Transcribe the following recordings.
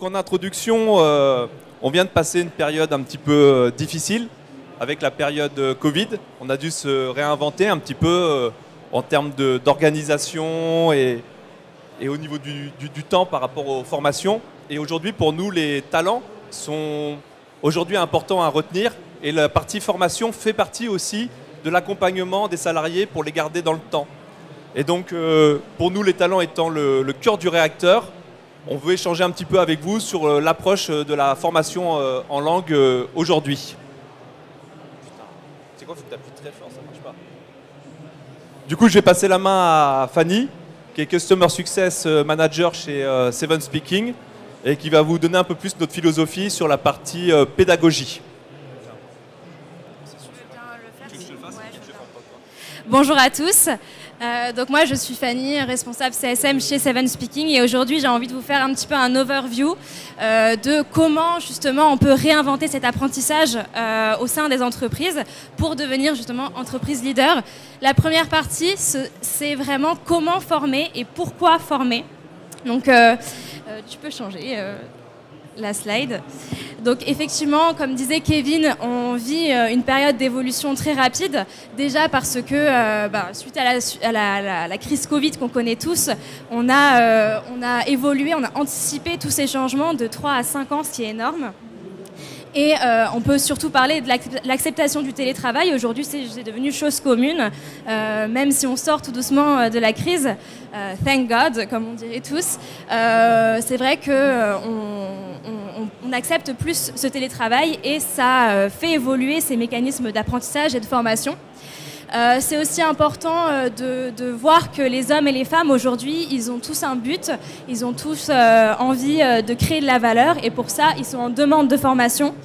Donc en introduction, on vient de passer une période un petit peu difficile avec la période Covid. On a dû se réinventer un petit peu en termes d'organisation et au niveau du temps par rapport aux formations. Et aujourd'hui, pour nous, les talents sont aujourd'hui importants à retenir. Et la partie formation fait partie aussi de l'accompagnement des salariés pour les garder dans le temps. Et donc, pour nous, les talents étant le cœur du réacteur, on veut échanger un petit peu avec vous sur l'approche de la formation en langue aujourd'hui. C'est quoi, faut que tu appuies très fort, ça marche pas. Du coup, je vais passer la main à Fanny, qui est Customer Success Manager chez Seven Speaking, et qui va vous donner un peu plus notre philosophie sur la partie pédagogie. Bonjour à tous. Donc moi je suis Fanny, responsable CSM chez Seven Speaking, et aujourd'hui j'ai envie de vous faire un petit peu un overview de comment justement on peut réinventer cet apprentissage au sein des entreprises pour devenir justement entreprise leader. La première partie c'est vraiment comment former et pourquoi former. Donc tu peux changer la slide. Donc effectivement, comme disait Kevin, on vit une période d'évolution très rapide, déjà parce que suite à la crise Covid qu'on connaît tous, on a évolué, on a anticipé tous ces changements de 3 à 5 ans, ce qui est énorme. Et on peut surtout parler de l'acceptation du télétravail. Aujourd'hui, c'est devenu chose commune, même si on sort tout doucement de la crise. Thank God, comme on dirait tous. C'est vrai qu'on accepte plus ce télétravail et ça fait évoluer ces mécanismes d'apprentissage et de formation. C'est aussi important de voir que les hommes et les femmes aujourd'hui, ils ont tous un but, ils ont tous envie de créer de la valeur, et pour ça, ils sont en demande de formation.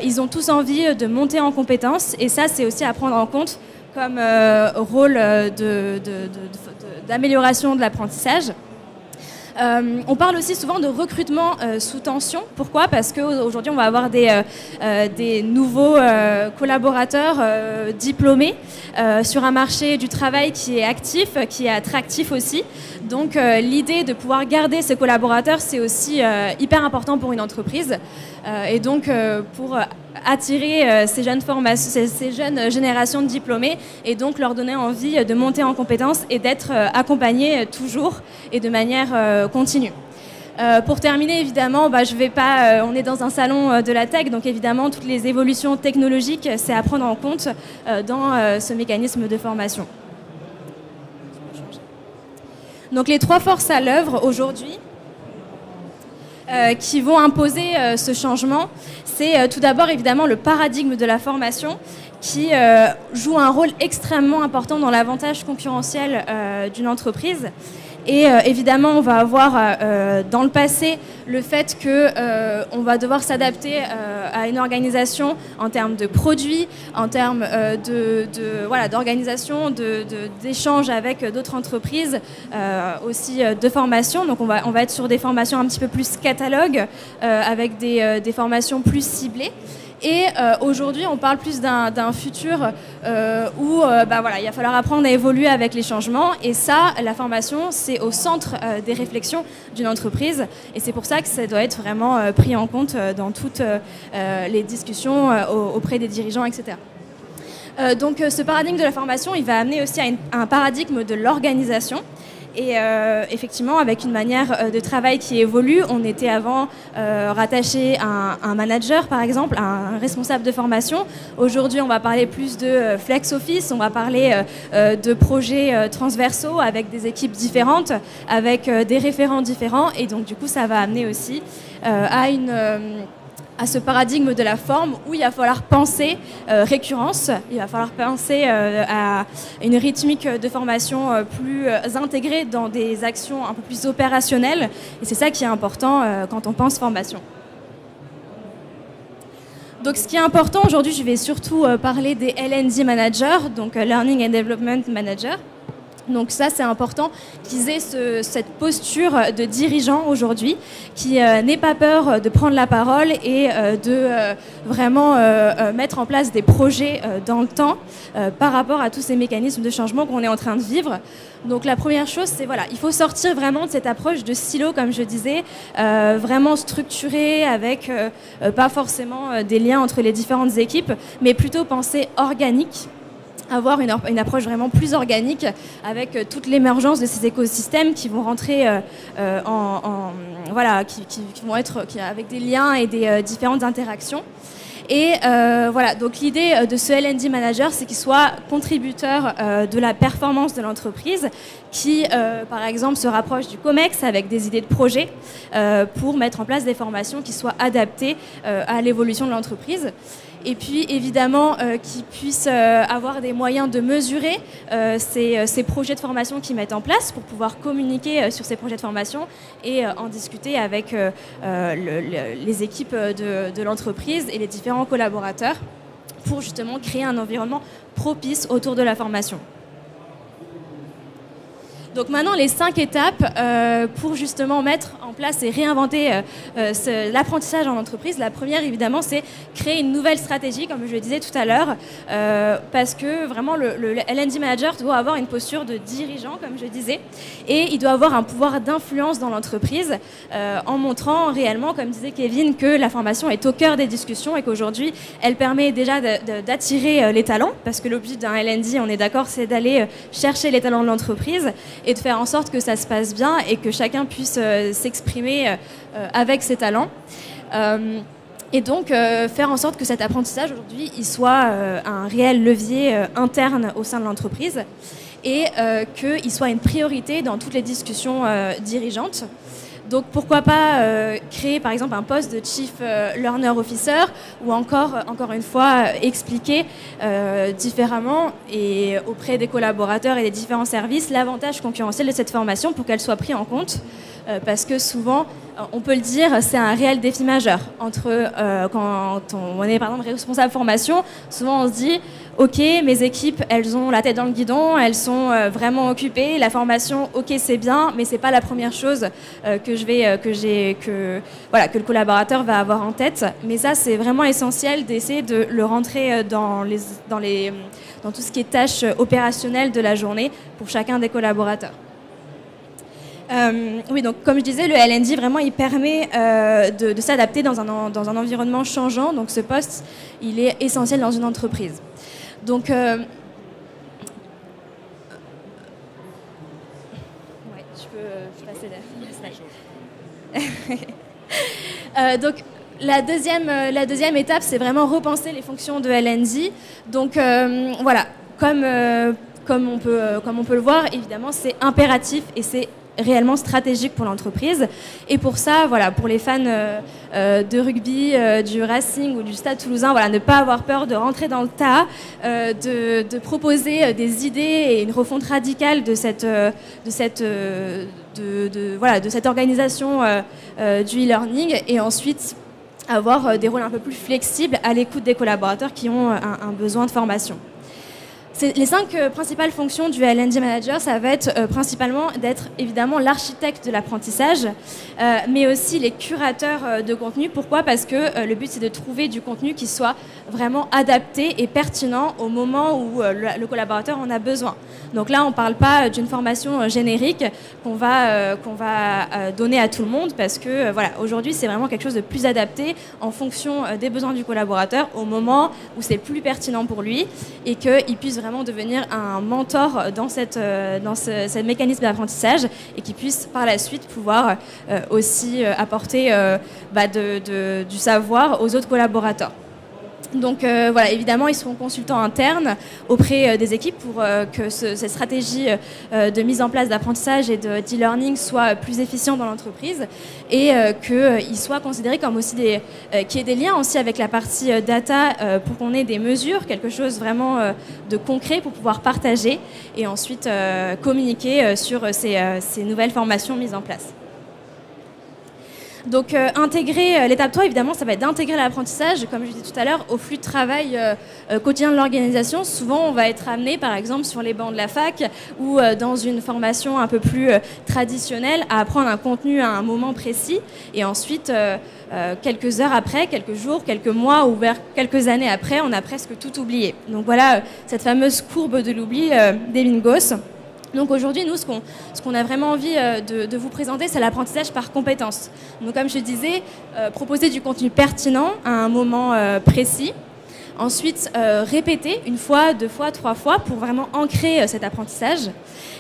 Ils ont tous envie de monter en compétences, et ça, c'est aussi à prendre en compte comme rôle d'amélioration de l'apprentissage. On parle aussi souvent de recrutement sous tension. Pourquoi ? Parce qu'aujourd'hui, on va avoir des nouveaux collaborateurs diplômés sur un marché du travail qui est actif, qui est attractif aussi. Donc, l'idée de pouvoir garder ces collaborateurs, c'est aussi hyper important pour une entreprise. Et donc, pour attirer ces jeunes générations de diplômés et donc leur donner envie de monter en compétences et d'être accompagnés toujours et de manière continue. Pour terminer, évidemment, on est dans un salon de la tech, donc évidemment, toutes les évolutions technologiques, c'est à prendre en compte dans ce mécanisme de formation. Donc les 3 forces à l'œuvre aujourd'hui qui vont imposer ce changement, c'est tout d'abord évidemment le paradigme de la formation qui joue un rôle extrêmement important dans l'avantage concurrentiel d'une entreprise. Et évidemment, on va avoir dans le passé le fait qu'on va devoir s'adapter à une organisation en termes de produits, en termes d'organisation, d'échanges avec d'autres entreprises, aussi de formation. Donc on va être sur des formations un petit peu plus catalogue, avec des formations plus ciblées. Et aujourd'hui, on parle plus d'un futur où il va falloir apprendre à évoluer avec les changements. Et ça, la formation, c'est au centre des réflexions d'une entreprise. Et c'est pour ça que ça doit être vraiment pris en compte dans toutes les discussions auprès des dirigeants, etc. Donc ce paradigme de la formation, il va amener aussi à un paradigme de l'organisation. Et effectivement, avec une manière de travail qui évolue, on était avant rattaché à un manager, par exemple, à un responsable de formation. Aujourd'hui, on va parler plus de flex office, on va parler de projets transversaux avec des équipes différentes, avec des référents différents. Et donc, du coup, ça va amener aussi à ce paradigme de la forme où il va falloir penser récurrence, il va falloir penser à une rythmique de formation plus intégrée dans des actions un peu plus opérationnelles. Et c'est ça qui est important quand on pense formation. Donc ce qui est important aujourd'hui, je vais surtout parler des L&D managers, donc Learning and Development Managers. Donc ça, c'est important qu'ils aient cette posture de dirigeant aujourd'hui, qui n'aient pas peur de prendre la parole et de vraiment mettre en place des projets dans le temps par rapport à tous ces mécanismes de changement qu'on est en train de vivre. Donc la première chose, c'est voilà, il faut sortir vraiment de cette approche de silo, comme je disais, vraiment structurée, avec pas forcément des liens entre les différentes équipes, mais plutôt penser organique. Avoir une approche vraiment plus organique avec toute l'émergence de ces écosystèmes qui vont rentrer voilà, qui vont être avec des liens et des différentes interactions. Et voilà, donc l'idée de ce L&D manager, c'est qu'il soit contributeur de la performance de l'entreprise, qui, par exemple, se rapproche du COMEX avec des idées de projet pour mettre en place des formations qui soient adaptées à l'évolution de l'entreprise. Et puis, évidemment, qu'ils puissent avoir des moyens de mesurer ces projets de formation qu'ils mettent en place pour pouvoir communiquer sur ces projets de formation et en discuter avec les équipes de l'entreprise et les différents collaborateurs pour justement créer un environnement propice autour de la formation. Donc maintenant, les 5 étapes pour justement mettre en place et réinventer l'apprentissage en entreprise. La première, évidemment, c'est créer une nouvelle stratégie, comme je le disais tout à l'heure, parce que vraiment, le L&D manager doit avoir une posture de dirigeant, comme je disais, et il doit avoir un pouvoir d'influence dans l'entreprise en montrant réellement, comme disait Kevin, que la formation est au cœur des discussions et qu'aujourd'hui, elle permet déjà d'attirer les talents, parce que l'objectif d'un L&D, on est d'accord, c'est d'aller chercher les talents de l'entreprise et de faire en sorte que ça se passe bien et que chacun puisse s'exprimer avec ses talents. Et donc faire en sorte que cet apprentissage aujourd'hui il soit un réel levier interne au sein de l'entreprise et qu'il soit une priorité dans toutes les discussions dirigeantes. Donc pourquoi pas créer par exemple un poste de Chief Learner Officer ou encore une fois expliquer différemment et auprès des collaborateurs et des différents services l'avantage concurrentiel de cette formation pour qu'elle soit prise en compte parce que souvent on peut le dire, c'est un réel défi majeur entre quand on est par exemple responsable formation, souvent on se dit ok, mes équipes elles ont la tête dans le guidon, elles sont vraiment occupées, la formation ok c'est bien, mais c'est pas la première chose que le collaborateur va avoir en tête, mais ça c'est vraiment essentiel d'essayer de le rentrer dans tout ce qui est tâches opérationnelles de la journée pour chacun des collaborateurs. Oui, donc comme je disais, le L&D vraiment il permet de s'adapter dans un environnement changeant. Donc ce poste, il est essentiel dans une entreprise. Donc ouais, je peux passer la slide. Donc la deuxième étape, c'est vraiment repenser les fonctions de L&D. Donc voilà, comme on peut le voir, évidemment, c'est impératif et c'est réellement stratégique pour l'entreprise. Et pour ça, voilà, pour les fans de rugby, du Racing ou du Stade Toulousain, voilà, ne pas avoir peur de rentrer dans le tas, de proposer des idées et une refonte radicale de cette organisation du e-learning et ensuite avoir des rôles un peu plus flexibles à l'écoute des collaborateurs qui ont un besoin de formation. Les 5 principales fonctions du L&D manager, ça va être principalement d'être évidemment l'architecte de l'apprentissage, mais aussi les curateurs de contenu. Pourquoi ? Parce que le but c'est de trouver du contenu qui soit vraiment adapté et pertinent au moment où le collaborateur en a besoin. Donc là, on ne parle pas d'une formation générique qu'on va donner à tout le monde, parce que voilà, aujourd'hui c'est vraiment quelque chose de plus adapté en fonction des besoins du collaborateur au moment où c'est plus pertinent pour lui et qu'il puisse vraiment devenir un mentor dans ce mécanisme d'apprentissage et qui puisse par la suite pouvoir aussi apporter du savoir aux autres collaborateurs. Donc voilà, évidemment, ils seront consultants internes auprès des équipes pour que cette stratégie de mise en place d'apprentissage et d'e-learning soit plus efficiente dans l'entreprise et qu'ils soient considérés comme aussi qu'il y ait des liens aussi avec la partie data pour qu'on ait des mesures, quelque chose vraiment de concret pour pouvoir partager et ensuite communiquer sur ces nouvelles formations mises en place. Donc intégrer l'étape 3, évidemment, ça va être d'intégrer l'apprentissage, comme je disais tout à l'heure, au flux de travail quotidien de l'organisation. Souvent, on va être amené, par exemple, sur les bancs de la fac ou dans une formation un peu plus traditionnelle, à apprendre un contenu à un moment précis. Et ensuite, quelques heures après, quelques jours, quelques mois ou vers quelques années après, on a presque tout oublié. Donc voilà cette fameuse courbe de l'oubli d'Ebbinghaus. Donc aujourd'hui, nous, ce qu'on a vraiment envie de vous présenter, c'est l'apprentissage par compétences. Donc comme je disais, proposer du contenu pertinent à un moment précis. Ensuite, répéter une fois, deux fois, trois fois pour vraiment ancrer cet apprentissage.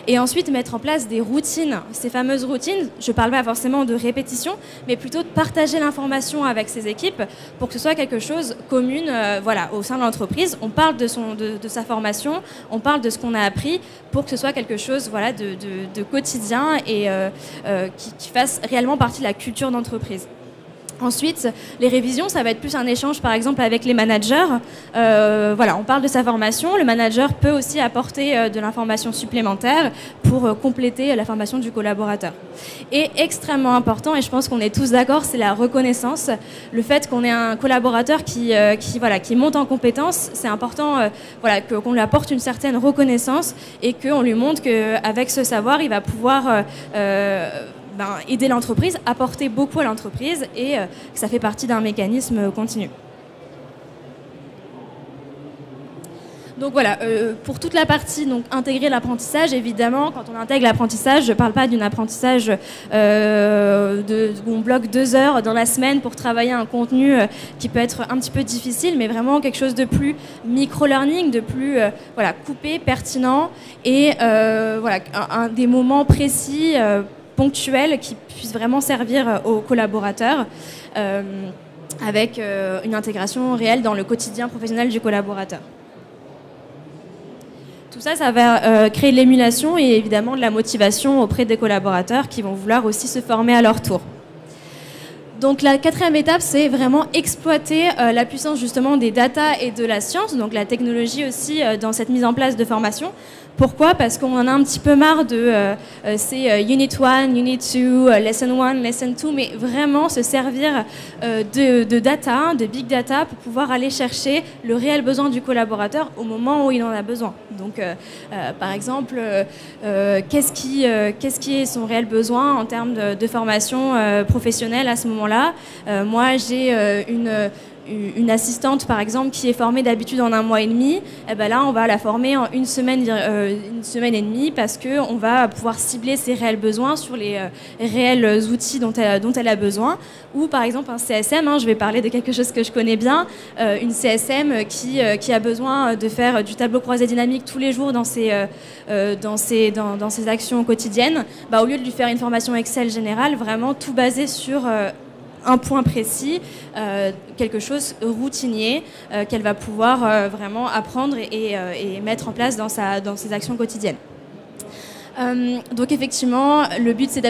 Et ensuite, mettre en place des routines. Ces fameuses routines, je ne parle pas forcément de répétition, mais plutôt de partager l'information avec ses équipes pour que ce soit quelque chose commune voilà, au sein de l'entreprise. On parle de sa formation, on parle de ce qu'on a appris pour que ce soit quelque chose voilà, de quotidien et qui fasse réellement partie de la culture d'entreprise. Ensuite, les révisions, ça va être plus un échange, par exemple, avec les managers. Voilà, on parle de sa formation. Le manager peut aussi apporter de l'information supplémentaire pour compléter la formation du collaborateur. Et extrêmement important, et je pense qu'on est tous d'accord, c'est la reconnaissance. Le fait qu'on ait un collaborateur qui monte en compétences, c'est important voilà, qu'on lui apporte une certaine reconnaissance et qu'on lui montre qu'avec ce savoir, il va pouvoir aider l'entreprise, apporter beaucoup à l'entreprise et que ça fait partie d'un mécanisme continu. Donc voilà, pour toute la partie donc, intégrer l'apprentissage, évidemment, quand on intègre l'apprentissage, je ne parle pas d'un apprentissage où on bloque 2 heures dans la semaine pour travailler un contenu qui peut être un petit peu difficile, mais vraiment quelque chose de plus micro-learning, de plus voilà, coupé, pertinent et voilà, des moments précis ponctuels qui puissent vraiment servir aux collaborateurs avec une intégration réelle dans le quotidien professionnel du collaborateur. Tout ça, ça va créer de l'émulation et évidemment de la motivation auprès des collaborateurs qui vont vouloir aussi se former à leur tour. Donc la 4e étape, c'est vraiment exploiter la puissance justement des data et de la science, donc la technologie aussi dans cette mise en place de formation. Pourquoi ? Parce qu'on en a un petit peu marre de ces Unit 1, Unit 2, Lesson 1, Lesson 2, mais vraiment se servir de data, de big data, pour pouvoir aller chercher le réel besoin du collaborateur au moment où il en a besoin. Donc, par exemple, qu'est-ce qui est son réel besoin en termes de formation professionnelle à ce moment-là ? Moi, j'ai une assistante, par exemple, qui est formée d'habitude en 1 mois et demi, et ben là, on va la former en une semaine et demie parce qu'on va pouvoir cibler ses réels besoins sur les réels outils dont elle a besoin. Ou, par exemple, un CSM, je vais parler de quelque chose que je connais bien, une CSM qui a besoin de faire du tableau croisé dynamique tous les jours dans ses actions quotidiennes. Au lieu de lui faire une formation Excel générale, vraiment tout basé sur un point précis, quelque chose routinier qu'elle va pouvoir vraiment apprendre et mettre en place dans ses actions quotidiennes. Donc effectivement, le but c'est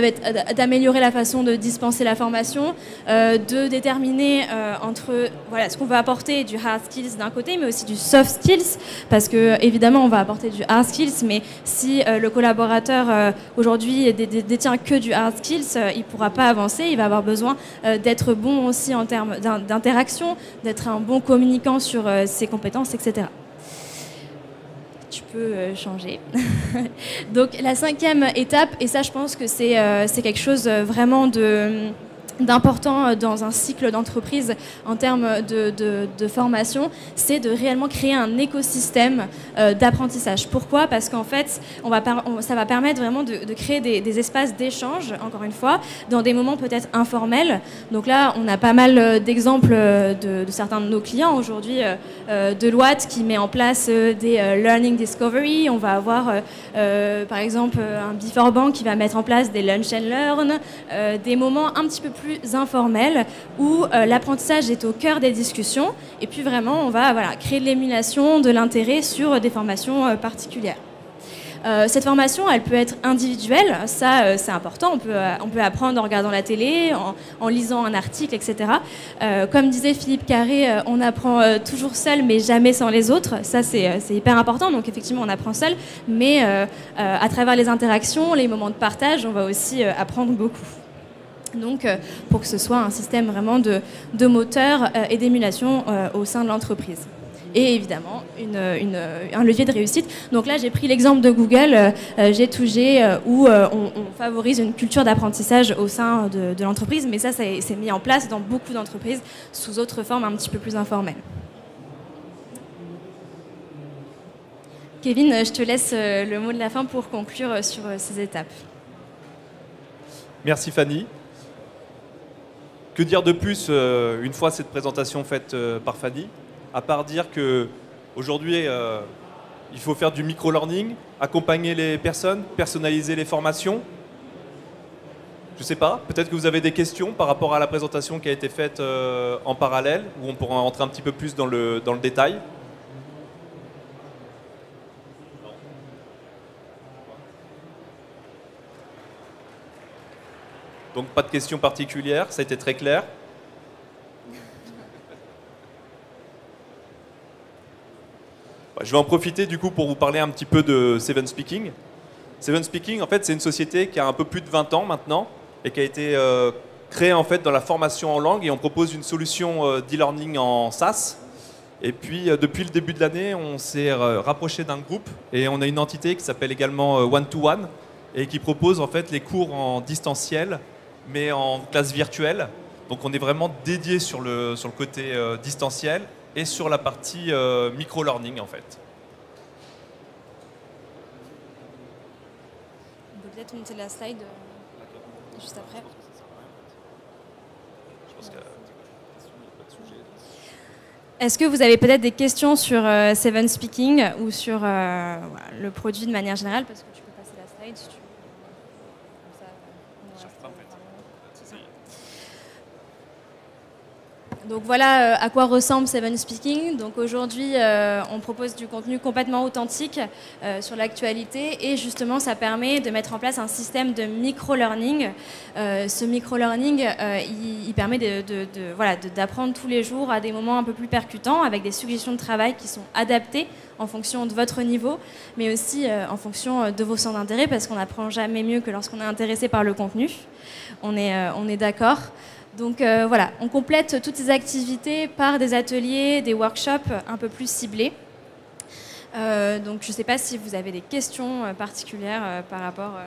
d'améliorer la façon de dispenser la formation, de déterminer entre voilà, ce qu'on va apporter du hard skills d'un côté, mais aussi du soft skills, parce que évidemment on va apporter du hard skills, mais si le collaborateur aujourd'hui détient que du hard skills, il ne pourra pas avancer, il va avoir besoin d'être bon aussi en termes d'interaction, d'être un bon communicant sur ses compétences, etc. Tu peux changer. Donc la 5e étape, et ça je pense que c'est quelque chose vraiment d'important dans un cycle d'entreprise en termes de formation, c'est de réellement créer un écosystème d'apprentissage. Pourquoi ? Parce qu'en fait, ça va permettre vraiment de créer des espaces d'échange, encore une fois, dans des moments peut-être informels. Donc là, on a pas mal d'exemples de certains de nos clients. Aujourd'hui, Deloitte qui met en place des Learning Discovery. On va avoir, par exemple, un Before Bank qui va mettre en place des Lunch and Learn, des moments un petit peu plus informel où l'apprentissage est au cœur des discussions et puis vraiment on va créer de l'émulation, de l'intérêt sur des formations particulières. Cette formation, elle peut être individuelle, ça c'est important, on peut apprendre en regardant la télé, en lisant un article, etc. Comme disait Philippe Carré, on apprend toujours seul mais jamais sans les autres, ça c'est hyper important, donc effectivement on apprend seul, mais à travers les interactions, les moments de partage, on va aussi apprendre beaucoup. Donc, pour que ce soit un système vraiment de moteur et d'émulation au sein de l'entreprise. Et évidemment, un levier de réussite. Donc là, j'ai pris l'exemple de Google, G2G, où on favorise une culture d'apprentissage au sein de l'entreprise, mais ça c'est mis en place dans beaucoup d'entreprises sous autre forme un petit peu plus informelle. Kevin, je te laisse le mot de la fin pour conclure sur ces étapes. Merci Fanny. Que dire de plus une fois cette présentation faite par Fanny, à part dire qu'aujourd'hui, il faut faire du micro-learning, accompagner les personnes, personnaliser les formations. Je ne sais pas, peut-être que vous avez des questions par rapport à la présentation qui a été faite en parallèle, où on pourra rentrer un petit peu plus dans le détail. Donc pas de questions particulières, ça a été très clair. Je vais en profiter du coup pour vous parler un petit peu de Seven Speaking. Seven Speaking, en fait, c'est une société qui a un peu plus de 20 ans maintenant et qui a été créée en fait dans la formation en langue, et on propose une solution d'e-learning en SaaS. Et puis depuis le début de l'année, on s'est rapproché d'un groupe et on a une entité qui s'appelle également One-to-One et qui propose en fait les cours en distanciel, mais en classe virtuelle. Donc on est vraiment dédié sur le côté distanciel et sur la partie micro-learning en fait. On peut peut-être monter la slide juste après. Est-ce que vous avez peut-être des questions sur Seven Speaking ou sur le produit de manière générale? Parce que tu peux passer la slide si tu veux. Donc voilà à quoi ressemble Seven Speaking. Donc aujourd'hui, on propose du contenu complètement authentique sur l'actualité, et justement, ça permet de mettre en place un système de micro-learning. Ce micro-learning, il permet d'apprendre tous les jours à des moments un peu plus percutants, avec des suggestions de travail qui sont adaptées en fonction de votre niveau, mais aussi en fonction de vos centres d'intérêt, parce qu'on n'apprend jamais mieux que lorsqu'on est intéressé par le contenu. On est d'accord. Donc voilà, on complète toutes ces activités par des ateliers, des workshops un peu plus ciblés. Donc je ne sais pas si vous avez des questions particulières par rapport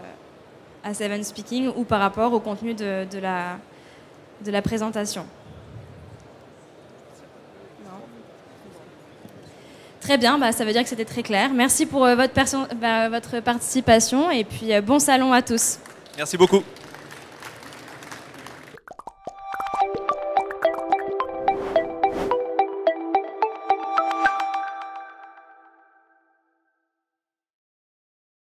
à Seven Speaking ou par rapport au contenu de la présentation. Non. Très bien, ça veut dire que c'était très clair. Merci pour votre participation, et puis bon salon à tous. Merci beaucoup.